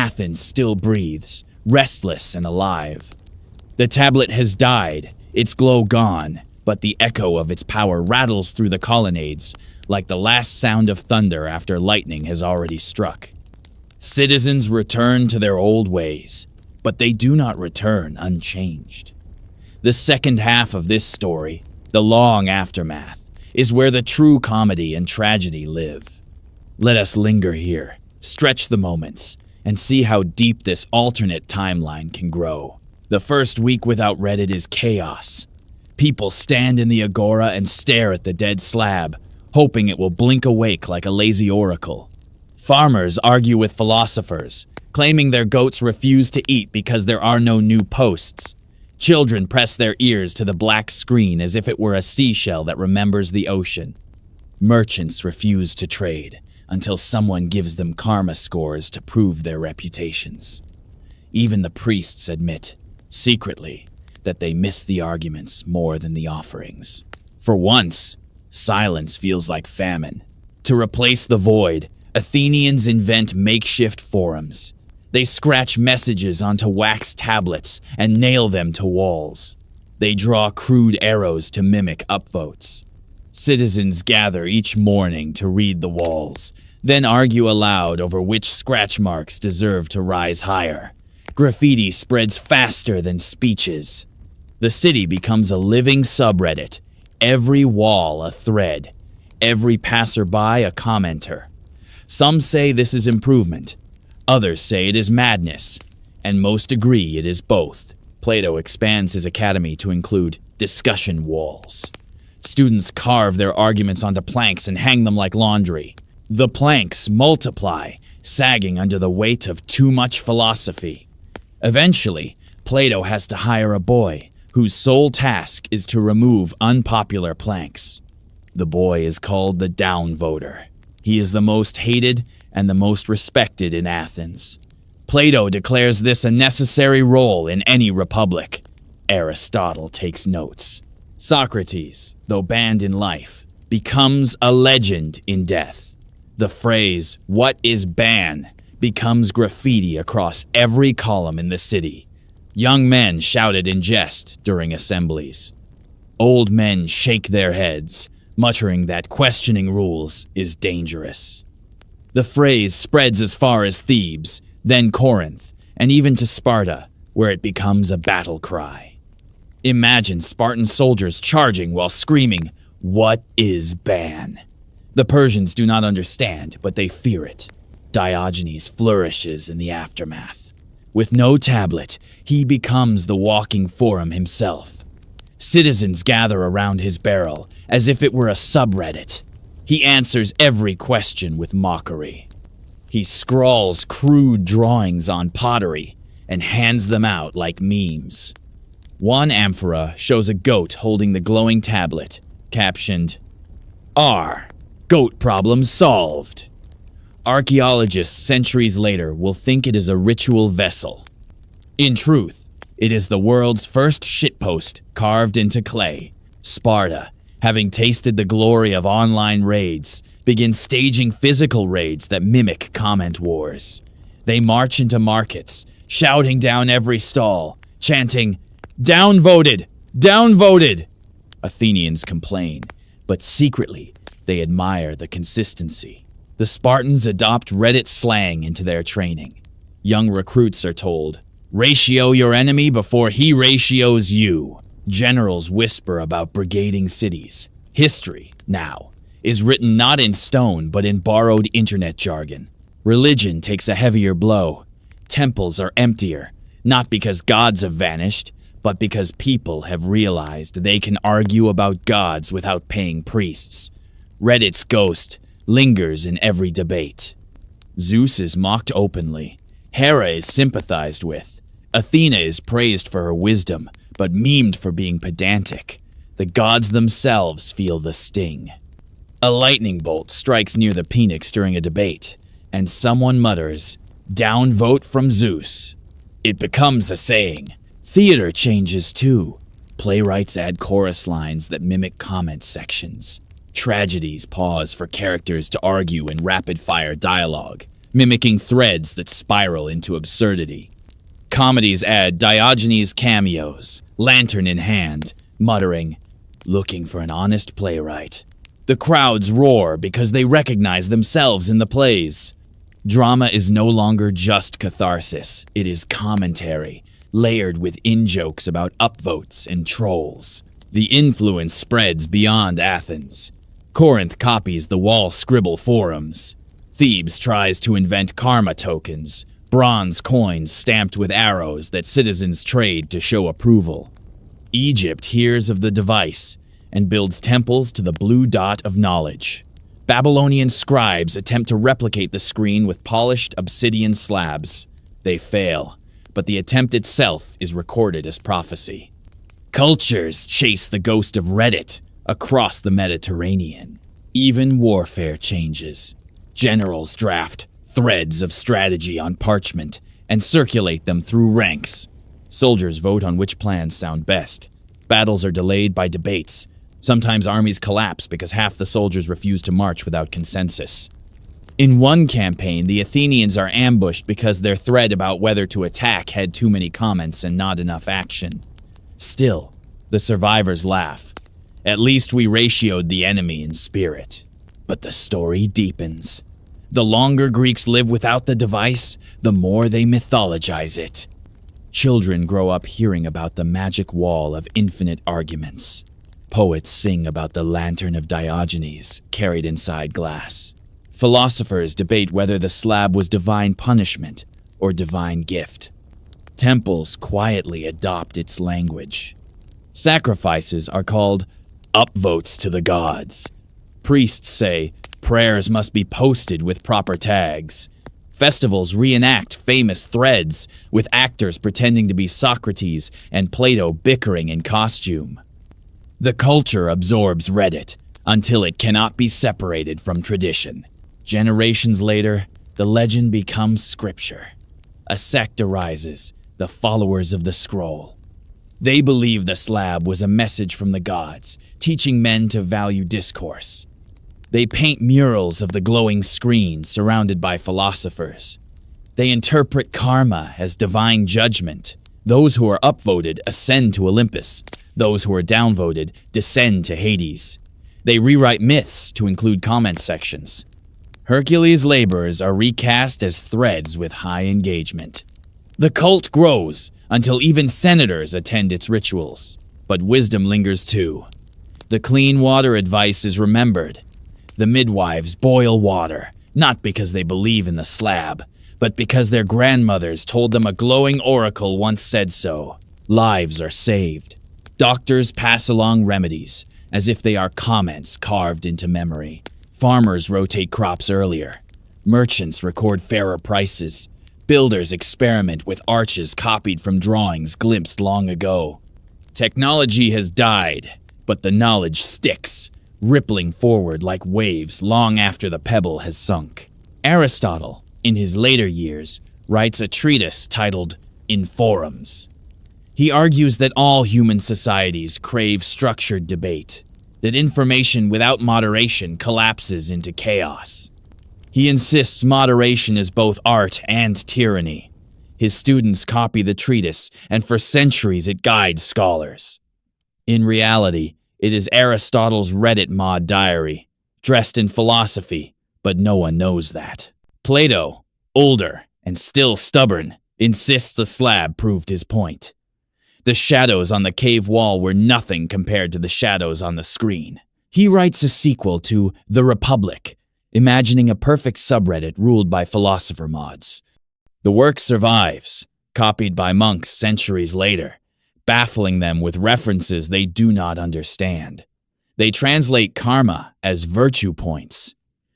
Athens still breathes, restless and alive. The tablet has died, its glow gone, but the echo of its power rattles through the colonnades like the last sound of thunder after lightning has already struck. Citizens return to their old ways, but they do not return unchanged. The second half of this story, the long aftermath, is where the true comedy and tragedy live. Let us linger here, stretch the moments, and see how deep this alternate timeline can grow. The first week without Reddit is chaos. People stand in the agora and stare at the dead slab, hoping it will blink awake like a lazy oracle. Farmers argue with philosophers, claiming their goats refuse to eat because there are no new posts. Children press their ears to the black screen as if it were a seashell that remembers the ocean. Merchants refuse to trade until someone gives them karma scores to prove their reputations. Even the priests admit, secretly, that they miss the arguments more than the offerings. For once, silence feels like famine. To replace the void, Athenians invent makeshift forums. They scratch messages onto wax tablets and nail them to walls. They draw crude arrows to mimic upvotes. Citizens gather each morning to read the walls, then argue aloud over which scratch marks deserve to rise higher. Graffiti spreads faster than speeches. The city becomes a living subreddit, every wall a thread, every passerby a commenter. Some say this is improvement, others say it is madness, and most agree it is both. Plato expands his academy to include discussion walls. Students carve their arguments onto planks and hang them like laundry. The planks multiply, sagging under the weight of too much philosophy. Eventually, Plato has to hire a boy whose sole task is to remove unpopular planks. The boy is called the downvoter. He is the most hated and the most respected in Athens. Plato declares this a necessary role in any republic. Aristotle takes notes. Socrates, though banned in life, becomes a legend in death. The phrase, "What is ban?" becomes graffiti across every column in the city. Young men shout it in jest during assemblies. Old men shake their heads, muttering that questioning rules is dangerous. The phrase spreads as far as Thebes, then Corinth, and even to Sparta, where it becomes a battle cry. Imagine Spartan soldiers charging while screaming, "What is ban?" The Persians do not understand, but they fear it. Diogenes flourishes in the aftermath. With no tablet, he becomes the walking forum himself. Citizens gather around his barrel as if it were a subreddit. He answers every question with mockery. He scrawls crude drawings on pottery and hands them out like memes. One amphora shows a goat holding the glowing tablet, captioned, "R. Goat problem solved." Archaeologists centuries later will think it is a ritual vessel. In truth, it is the world's first shitpost carved into clay. Sparta, having tasted the glory of online raids, begins staging physical raids that mimic comment wars. They march into markets, shouting down every stall, chanting, "Downvoted! Downvoted!" Athenians complain, but secretly they admire the consistency. The Spartans adopt Reddit slang into their training. Young recruits are told, "Ratio your enemy before he ratios you." Generals whisper about brigading cities. History, now, is written not in stone but in borrowed internet jargon. Religion takes a heavier blow. Temples are emptier, not because gods have vanished, but because people have realized they can argue about gods without paying priests. Reddit's ghost lingers in every debate. Zeus is mocked openly. Hera is sympathized with. Athena is praised for her wisdom, but memed for being pedantic. The gods themselves feel the sting. A lightning bolt strikes near the Phoenix during a debate, and someone mutters, "Downvote from Zeus." It becomes a saying. Theater changes too. Playwrights add chorus lines that mimic comment sections. Tragedies pause for characters to argue in rapid-fire dialogue. mimicking threads that spiral into absurdity. Comedies add Diogenes cameos, lantern in hand, muttering, "Looking for an honest playwright." The crowds roar because they recognize themselves in the plays. Drama is no longer just catharsis, it is commentary, layered with in-jokes about upvotes and trolls. The influence spreads beyond Athens. Corinth copies the wall scribble forums. Thebes tries to invent karma tokens, bronze coins stamped with arrows that citizens trade to show approval. Egypt hears of the device and builds temples to the blue dot of knowledge. Babylonian scribes attempt to replicate the screen with polished obsidian slabs. They fail, but the attempt itself is recorded as prophecy. Cultures chase the ghost of Reddit across the Mediterranean. Even warfare changes. Generals draft threads of strategy on parchment and circulate them through ranks. Soldiers vote on which plans sound best. Battles are delayed by debates. Sometimes armies collapse because half the soldiers refuse to march without consensus. In one campaign, the Athenians are ambushed because their thread about whether to attack had too many comments and not enough action. Still, the survivors laugh. At least we ratioed the enemy in spirit. But the story deepens. The longer Greeks live without the device, the more they mythologize it. Children grow up hearing about the magic wall of infinite arguments. Poets sing about the lantern of Diogenes carried inside glass. Philosophers debate whether the slab was divine punishment or divine gift. Temples quietly adopt its language. Sacrifices are called upvotes to the gods. Priests say prayers must be posted with proper tags. Festivals reenact famous threads, with actors pretending to be Socrates and Plato bickering in costume. The culture absorbs Reddit until it cannot be separated from tradition. Generations later, the legend becomes scripture. A sect arises, the followers of the scroll. They believe the slab was a message from the gods, teaching men to value discourse. They paint murals of the glowing screen surrounded by philosophers. They interpret karma as divine judgment. Those who are upvoted ascend to Olympus. Those who are downvoted descend to Hades. They rewrite myths to include comment sections. Hercules' labors are recast as threads with high engagement. The cult grows until even senators attend its rituals. But wisdom lingers too. The clean water advice is remembered. The midwives boil water, not because they believe in the slab, but because their grandmothers told them a glowing oracle once said so. Lives are saved. Doctors pass along remedies, as if they are comments carved into memory. Farmers rotate crops earlier. Merchants record fairer prices. Builders experiment with arches copied from drawings glimpsed long ago. Technology has died, but the knowledge sticks, rippling forward like waves long after the pebble has sunk. Aristotle, in his later years, writes a treatise titled In Forums. He argues that all human societies crave structured debate, that information without moderation collapses into chaos. He insists moderation is both art and tyranny. His students copy the treatise, and for centuries it guides scholars. In reality, it is Aristotle's Reddit mod diary, dressed in philosophy, but no one knows that. Plato, older and still stubborn, insists the slab proved his point. The shadows on the cave wall were nothing compared to the shadows on the screen. He writes a sequel to The Republic, imagining a perfect subreddit ruled by philosopher mods. The work survives, copied by monks centuries later, baffling them with references they do not understand. They translate karma as virtue points.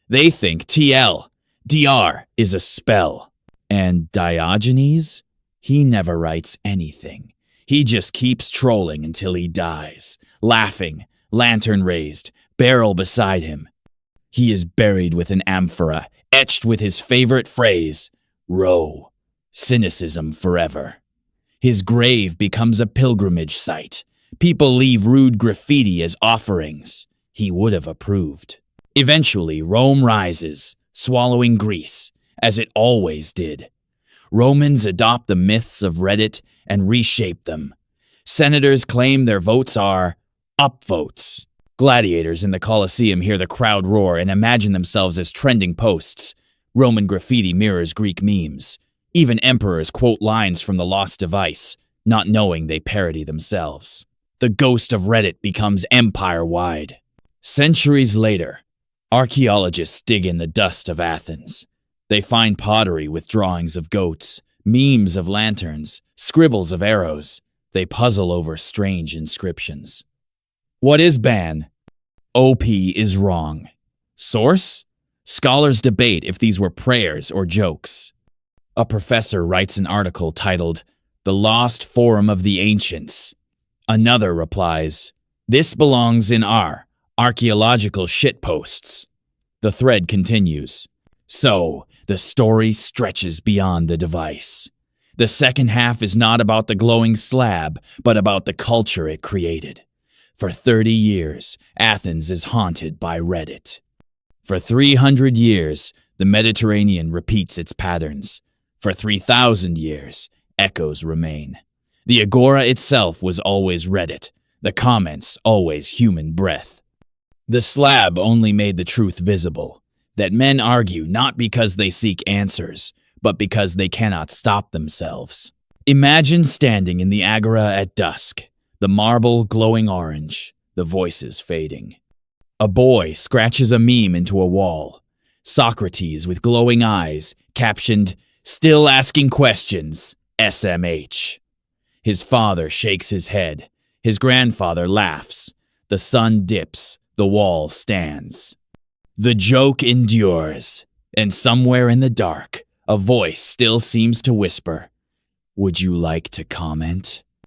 They think DR is a spell. And Diogenes? He never writes anything. He just keeps trolling until he dies, laughing, lantern raised, barrel beside him. He is buried with an amphora, etched with his favorite phrase, "Row, cynicism forever." His grave becomes a pilgrimage site. People leave rude graffiti as offerings. He would have approved. Eventually, Rome rises, swallowing Greece, as it always did. Romans adopt the myths of Reddit and reshape them. Senators claim their votes are upvotes. Gladiators in the Colosseum hear the crowd roar and imagine themselves as trending posts. Roman graffiti mirrors Greek memes. Even emperors quote lines from the lost device, not knowing they parody themselves. The ghost of Reddit becomes empire-wide. Centuries later, archaeologists dig in the dust of Athens. They find pottery with drawings of goats, memes of lanterns, scribbles of arrows. They puzzle over strange inscriptions. What is ban? OP is wrong. Source? Scholars debate if these were prayers or jokes. A professor writes an article titled, "The Lost Forum of the Ancients." Another replies, "This belongs in our archaeological shitposts." The thread continues. So, the story stretches beyond the device. The second half is not about the glowing slab, but about the culture it created. For 30 years, Athens is haunted by Reddit. For 300 years, the Mediterranean repeats its patterns. For 3,000 years, echoes remain. The agora itself was always Reddit, the comments always human breath. The slab only made the truth visible, that men argue not because they seek answers, but because they cannot stop themselves. Imagine standing in the agora at dusk, the marble glowing orange, the voices fading. A boy scratches a meme into a wall. Socrates with glowing eyes, captioned, "Still asking questions, SMH." His father shakes his head. His grandfather laughs. The sun dips. The wall stands. The joke endures, and somewhere in the dark, a voice still seems to whisper, "Would you like to comment?"